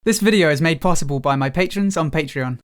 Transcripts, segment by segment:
This video is made possible by my patrons on Patreon.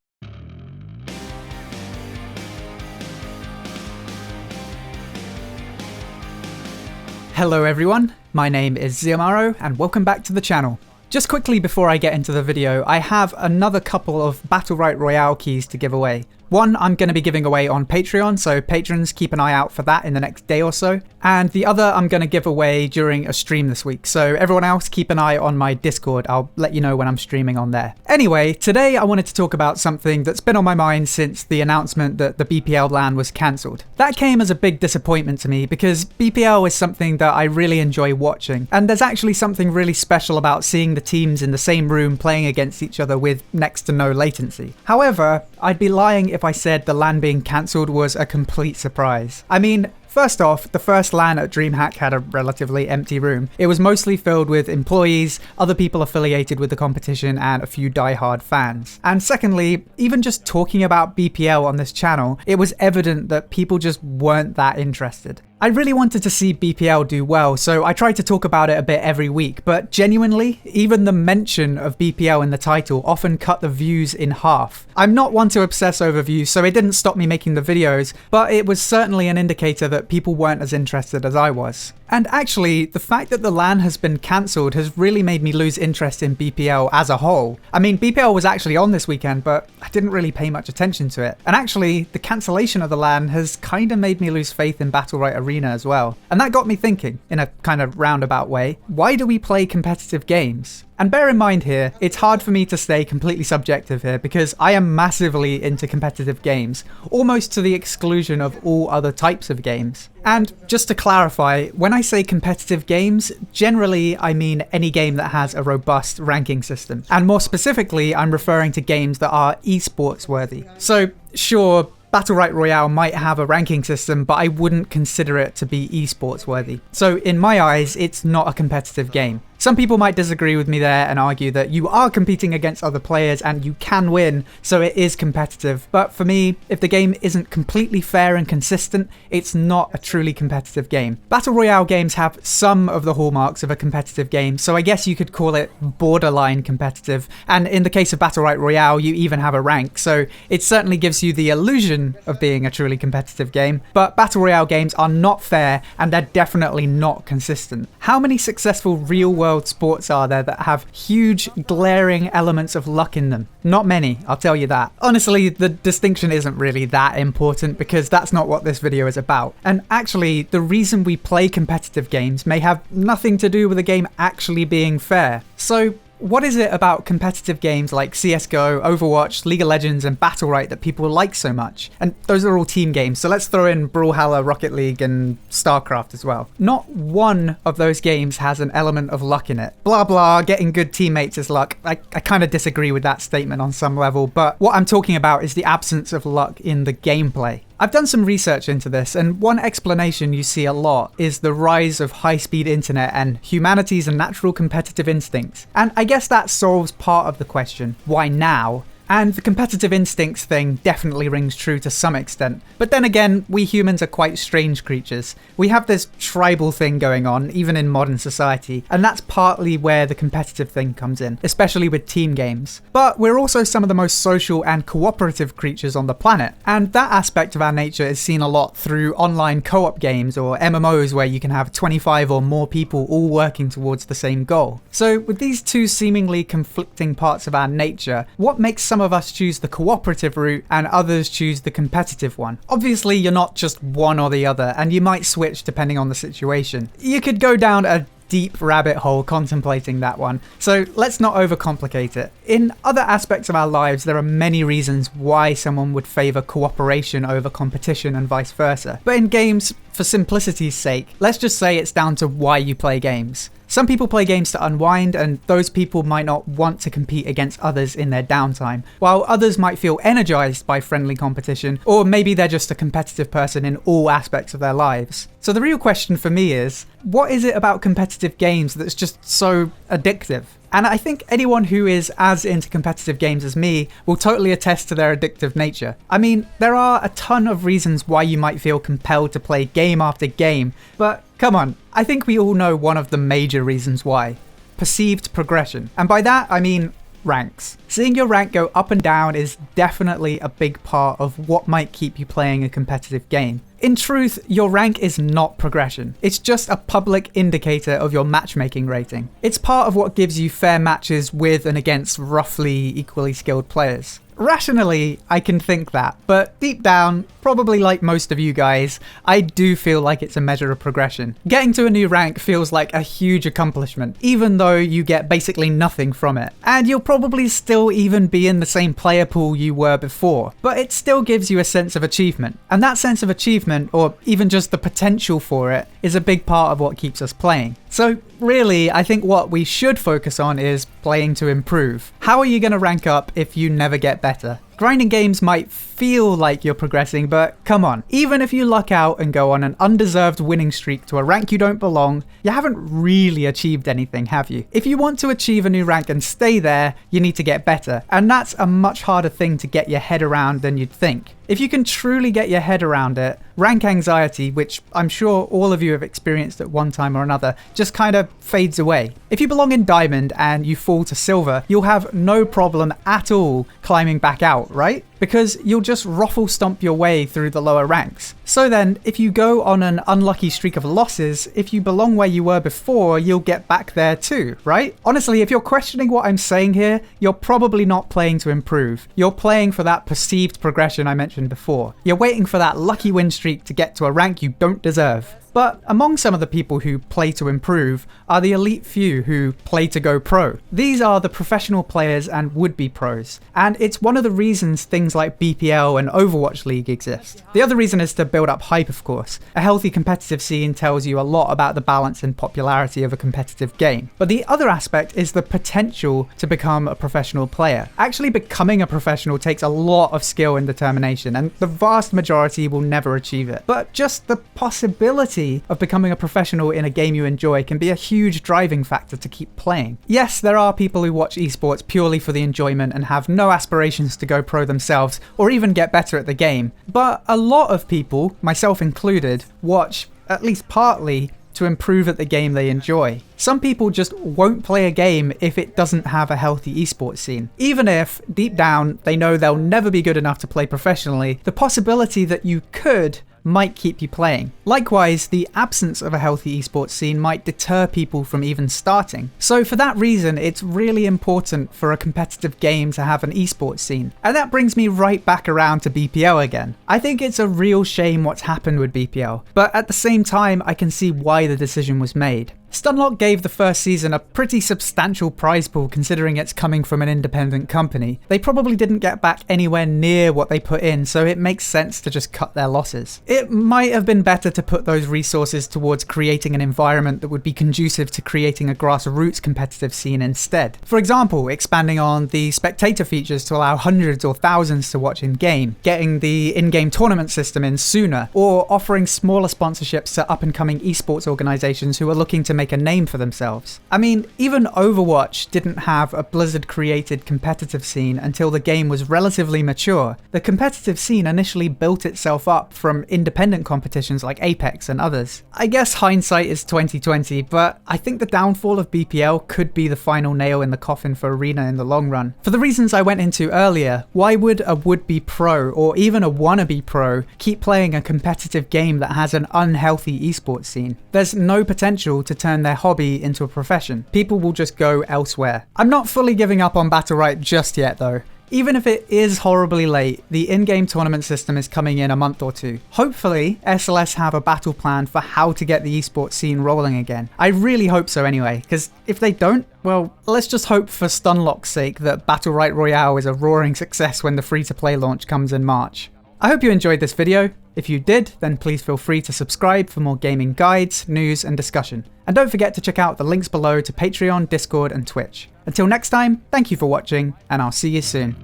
Hello everyone, my name is Xiomaro and welcome back to the channel. Just quickly before I get into the video, I have another couple of Battle Royale keys to give away. One I'm going to be giving away on Patreon, so patrons keep an eye out for that in the next day or so. And the other I'm going to give away during a stream this week, so everyone else keep an eye on my Discord. I'll let you know when I'm streaming on there. Anyway, today I wanted to talk about something that's been on my mind since the announcement that the BPL LAN was cancelled. That came as a big disappointment to me because BPL is something that I really enjoy watching, and there's actually something really special about seeing the teams in the same room playing against each other with next to no latency. However, I'd be lying if I said the LAN being cancelled was a complete surprise. I mean, first off, the first LAN at DreamHack had a relatively empty room. It was mostly filled with employees, other people affiliated with the competition, and a few die-hard fans. And secondly, even just talking about BPL on this channel, it was evident that people just weren't that interested. I really wanted to see BPL do well, so I tried to talk about it a bit every week, but genuinely, even the mention of BPL in the title often cut the views in half. I'm not one to obsess over views, so it didn't stop me making the videos, but it was certainly an indicator that people weren't as interested as I was. And actually, the fact that the LAN has been cancelled has really made me lose interest in BPL as a whole. I mean, BPL was actually on this weekend, but I didn't really pay much attention to it. And actually, the cancellation of the LAN has kind of made me lose faith in Battle Royale Arena as well. And that got me thinking, in a kind of roundabout way, why do we play competitive games? And bear in mind here, it's hard for me to stay completely subjective here because I am massively into competitive games, almost to the exclusion of all other types of games. And just to clarify, when I say competitive games, generally I mean any game that has a robust ranking system. And more specifically, I'm referring to games that are esports worthy. So sure, Battle Royale might have a ranking system, but I wouldn't consider it to be esports worthy. So in my eyes, it's not a competitive game. Some people might disagree with me there and argue that you are competing against other players and you can win, so it is competitive. But for me, if the game isn't completely fair and consistent, it's not a truly competitive game. Battle Royale games have some of the hallmarks of a competitive game, so I guess you could call it borderline competitive. And in the case of Battle Royale, you even have a rank, so it certainly gives you the illusion of being a truly competitive game. But Battle Royale games are not fair and they're definitely not consistent. How many successful real-world sports are there that have huge, glaring elements of luck in them? Not many, I'll tell you that. Honestly, the distinction isn't really that important because that's not what this video is about. And actually, the reason we play competitive games may have nothing to do with the game actually being fair. So, what is it about competitive games like CSGO, Overwatch, League of Legends, and Battlerite that people like so much? And those are all team games, so let's throw in Brawlhalla, Rocket League, and StarCraft as well. Not one of those games has an element of luck in it. Blah blah, getting good teammates is luck. I kind of disagree with that statement on some level, but what I'm talking about is the absence of luck in the gameplay. I've done some research into this, and one explanation you see a lot is the rise of high-speed internet and humanity's natural competitive instincts. And I guess that solves part of the question, why now? And the competitive instincts thing definitely rings true to some extent. But then again, we humans are quite strange creatures. We have this tribal thing going on, even in modern society, and that's partly where the competitive thing comes in, especially with team games. But we're also some of the most social and cooperative creatures on the planet, and that aspect of our nature is seen a lot through online co-op games or MMOs where you can have 25 or more people all working towards the same goal. So with these two seemingly conflicting parts of our nature, what makes some of us choose the cooperative route and others choose the competitive one? Obviously, you're not just one or the other, and you might switch depending on the situation. You could go down a deep rabbit hole contemplating that one, so let's not overcomplicate it. In other aspects of our lives, there are many reasons why someone would favour cooperation over competition and vice versa. But in games, for simplicity's sake, let's just say it's down to why you play games. Some people play games to unwind, and those people might not want to compete against others in their downtime, while others might feel energized by friendly competition, or maybe they're just a competitive person in all aspects of their lives. So the real question for me is, what is it about competitive games that's just so addictive? And I think anyone who is as into competitive games as me will totally attest to their addictive nature. I mean, there are a ton of reasons why you might feel compelled to play game after game, but come on, I think we all know one of the major reasons why. Perceived progression. And by that, I mean ranks. Seeing your rank go up and down is definitely a big part of what might keep you playing a competitive game. In truth, your rank is not progression. It's just a public indicator of your matchmaking rating. It's part of what gives you fair matches with and against roughly equally skilled players. Rationally, I can think that, but deep down, probably like most of you guys, I do feel like it's a measure of progression. Getting to a new rank feels like a huge accomplishment, even though you get basically nothing from it. And you'll probably still even be in the same player pool you were before, but it still gives you a sense of achievement. And that sense of achievement, or even just the potential for it, is a big part of what keeps us playing. So really, I think what we should focus on is playing to improve. How are you going to rank up if you never get better? Grinding games might feel like you're progressing, but come on, even if you luck out and go on an undeserved winning streak to a rank you don't belong, you haven't really achieved anything, have you? If you want to achieve a new rank and stay there, you need to get better, and that's a much harder thing to get your head around than you'd think. If you can truly get your head around it, rank anxiety, which I'm sure all of you have experienced at one time or another, just kind of fades away. If you belong in Diamond and you fall to Silver, you'll have no problem at all climbing back out, right? Because you'll just ruffle stomp your way through the lower ranks. So then, if you go on an unlucky streak of losses, if you belong where you were before, you'll get back there too, right? Honestly, if you're questioning what I'm saying here, you're probably not playing to improve. You're playing for that perceived progression I mentioned before. You're waiting for that lucky win streak to get to a rank you don't deserve. But among some of the people who play to improve are the elite few who play to go pro. These are the professional players and would-be pros, and it's one of the reasons things like BPL and Overwatch League exist. The other reason is to build up hype, of course. A healthy competitive scene tells you a lot about the balance and popularity of a competitive game. But the other aspect is the potential to become a professional player. Actually becoming a professional takes a lot of skill and determination, and the vast majority will never achieve it. But just the possibility of becoming a professional in a game you enjoy can be a huge driving factor to keep playing. Yes, there are people who watch esports purely for the enjoyment and have no aspirations to go pro themselves or even get better at the game, but a lot of people, myself included, watch, at least partly, to improve at the game they enjoy. Some people just won't play a game if it doesn't have a healthy esports scene. Even if, deep down, they know they'll never be good enough to play professionally, the possibility that you could might keep you playing. Likewise, the absence of a healthy esports scene might deter people from even starting. So for that reason, it's really important for a competitive game to have an esports scene. And that brings me right back around to BPL again. I think it's a real shame what's happened with BPL, but at the same time, I can see why the decision was made. Stunlock gave the first season a pretty substantial prize pool considering it's coming from an independent company. They probably didn't get back anywhere near what they put in, so it makes sense to just cut their losses. It might have been better to put those resources towards creating an environment that would be conducive to creating a grassroots competitive scene instead. For example, expanding on the spectator features to allow hundreds or thousands to watch in-game, getting the in-game tournament system in sooner, or offering smaller sponsorships to up-and-coming esports organizations who are looking to make a name for themselves. I mean, even Overwatch didn't have a Blizzard-created competitive scene until the game was relatively mature. The competitive scene initially built itself up from independent competitions like Apex and others. I guess hindsight is 2020, but I think the downfall of BPL could be the final nail in the coffin for Arena in the long run. For the reasons I went into earlier, why would a would-be pro or even a wannabe pro keep playing a competitive game that has an unhealthy esports scene? There's no potential to turn their hobby into a profession. People will just go elsewhere. I'm not fully giving up on Battle.Right just yet though. Even if it is horribly late, the in-game tournament system is coming in a month or two. Hopefully, SLS have a battle plan for how to get the esports scene rolling again. I really hope so anyway, because if they don't, well, let's just hope for Stunlock's sake that Battle.Right Royale is a roaring success when the free-to-play launch comes in March. I hope you enjoyed this video. If you did, then please feel free to subscribe for more gaming guides, news, and discussion. And don't forget to check out the links below to Patreon, Discord, and Twitch. Until next time, thank you for watching, and I'll see you soon.